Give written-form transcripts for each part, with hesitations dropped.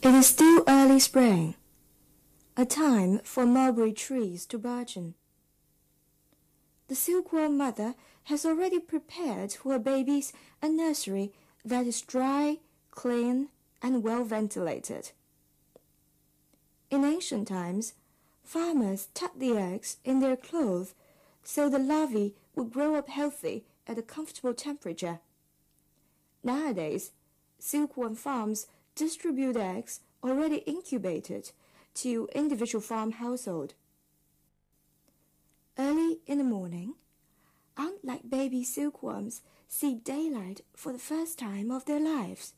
It is still early spring, a time for mulberry trees to burgeon. The silkworm mother has already prepared for her babies a nursery that is dry, clean, and well ventilated. In ancient times, farmers tucked the eggs in their clothes so the larvae would grow up healthy at a comfortable temperature. Nowadays, silkworm farms distribute eggs already incubated to individual farm household. Early in the morning, ant-like baby silkworms see daylight for the first time of their lives.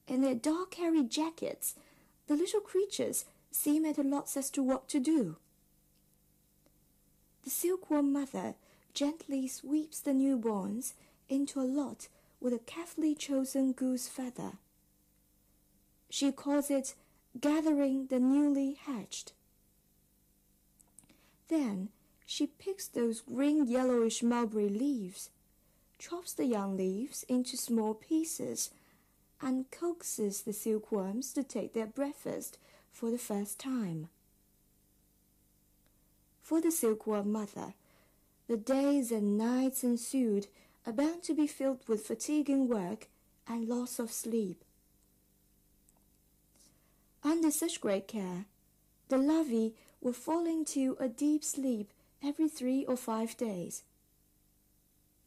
In their dark hairy jackets, the little creatures seem at a loss as to what to do. The silkworm mother gently sweeps the newborns into a lot with a carefully chosen goose feather. She calls it gathering the newly hatched. Then she picks those green yellowish mulberry leaves, chops the young leaves into small pieces, and coaxes the silkworms to take their breakfast for the first time. For the silkworm mother, the days and nights ensued are bound to be filled with fatiguing work and loss of sleep. Under such great care, the larvae will fall into a deep sleep every 3 or 5 days.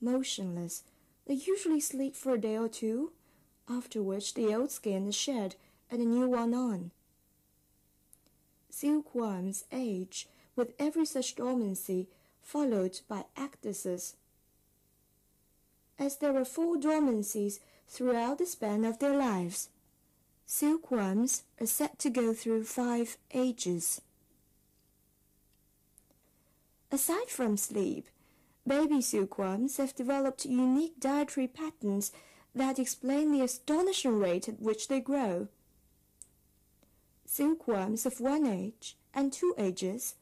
Motionless, they usually sleep for a day or two, after which the old skin is shed and a new one on. Silkworms age with every such dormancy, followed by ecdysis. As there are 4 dormancies throughout the span of their lives, silkworms are said to go through 5 ages. Aside from sleep, baby silkworms have developed unique dietary patterns that explain the astonishing rate at which they grow. Silkworms of 1 age and 2 ages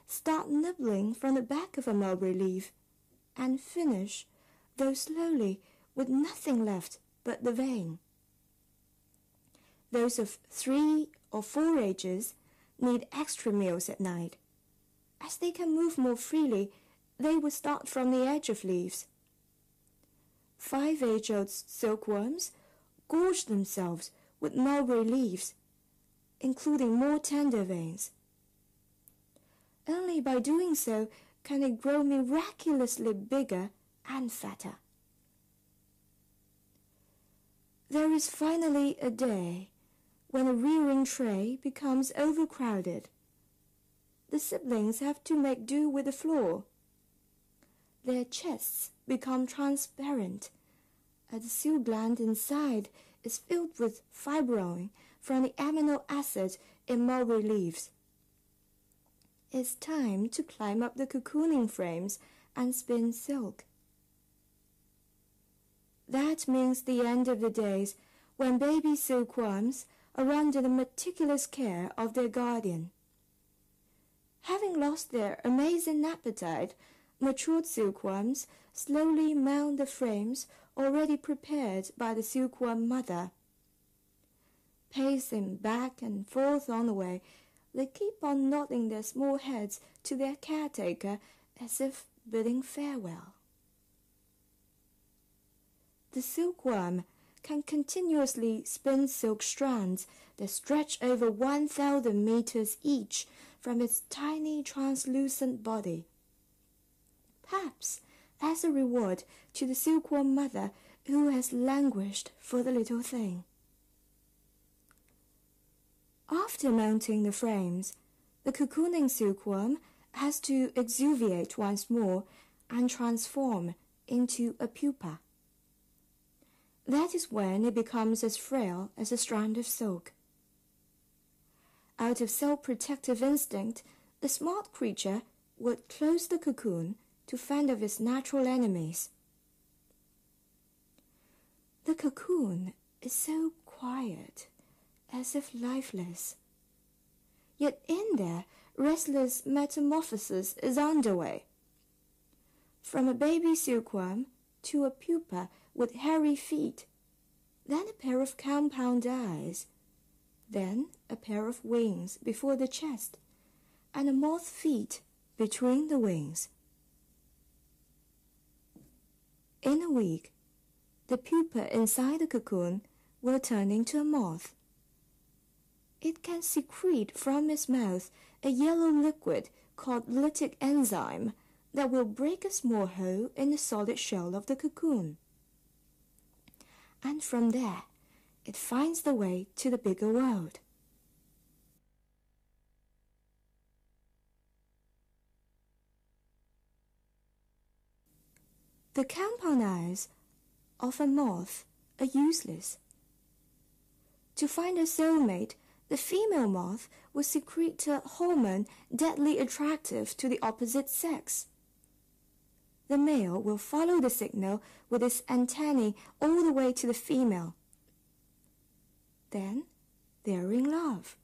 start nibbling from the back of a mulberry leaf and finish, though slowly, with nothing left but the vein. Those of 3 or 4 ages need extra meals at night. As they can move more freely, they will start from the edge of leaves. 5-age-old silkworms gorge themselves with mulberry leaves, including more tender veins. Only by doing so can they grow miraculously bigger and fatter. There is finally a day when a rearing tray becomes overcrowded. The siblings have to make do with the floor. Their chests become transparent, and the silk gland inside is filled with fibrin from the amino acid in mulberry leaves. It's time to climb up the cocooning frames and spin silk. That means the end of the days when baby silkworms are under the meticulous care of their guardian. Having lost their amazing appetite, matured silkworms slowly mount the frames already prepared by the silkworm mother. Pacing back and forth on the way, they keep on nodding their small heads to their caretaker as if bidding farewell. The silkworm can continuously spin silk strands that stretch over 1,000 meters each from its tiny translucent body. Perhaps as a reward to the silkworm mother who has languished for the little thing. After mounting the frames, the cocooning silkworm has to exuviate once more and transform into a pupa. That is when it becomes as frail as a strand of silk. Out of self-protective instinct, the smart creature would close the cocoon to fend off its natural enemies. The cocoon is so quiet, as if lifeless. Yet in there, restless metamorphosis is underway. From a baby silkworm to a pupa with hairy feet, then a pair of compound eyes, then a pair of wings before the chest, and a moth feet between the wings. In a week, the pupa inside the cocoon will turn into a moth. It can secrete from its mouth a yellow liquid called lytic enzyme that will break a small hole in the solid shell of the cocoon. And from there, it finds the way to the bigger world. The compound eyes of a moth are useless. To find a soulmate, the female moth will secrete a hormone deadly attractive to the opposite sex. The male will follow the signal with its antennae all the way to the female. Then they are in love.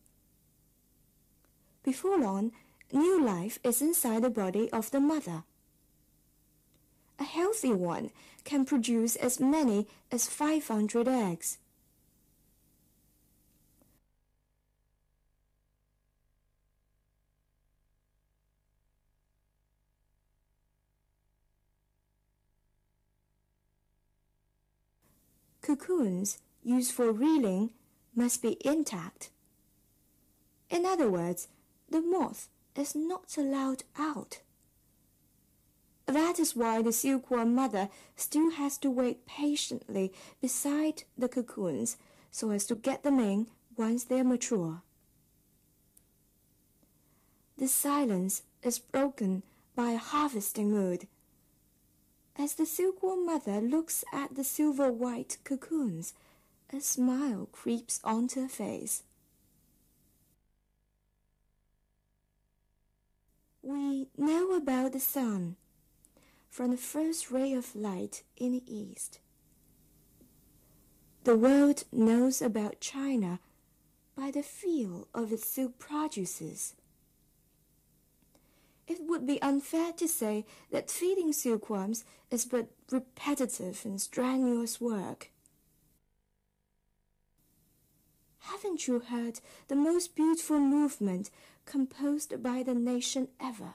Before long, new life is inside the body of the mother. A healthy one can produce as many as 500 eggs. Cocoons used for reeling must be intact. In other words, the moth is not allowed out. That is why the silkworm mother still has to wait patiently beside the cocoons so as to get them in once they are mature. The silence is broken by a harvesting mood. As the silkworm mother looks at the silver-white cocoons, a smile creeps onto her face. We know about the sun from the first ray of light in the east. The world knows about China by the feel of its silk produces. It would be unfair to say that feeding silkworms is but repetitive and strenuous work. Haven't you heard the most beautiful movement composed by the nation ever?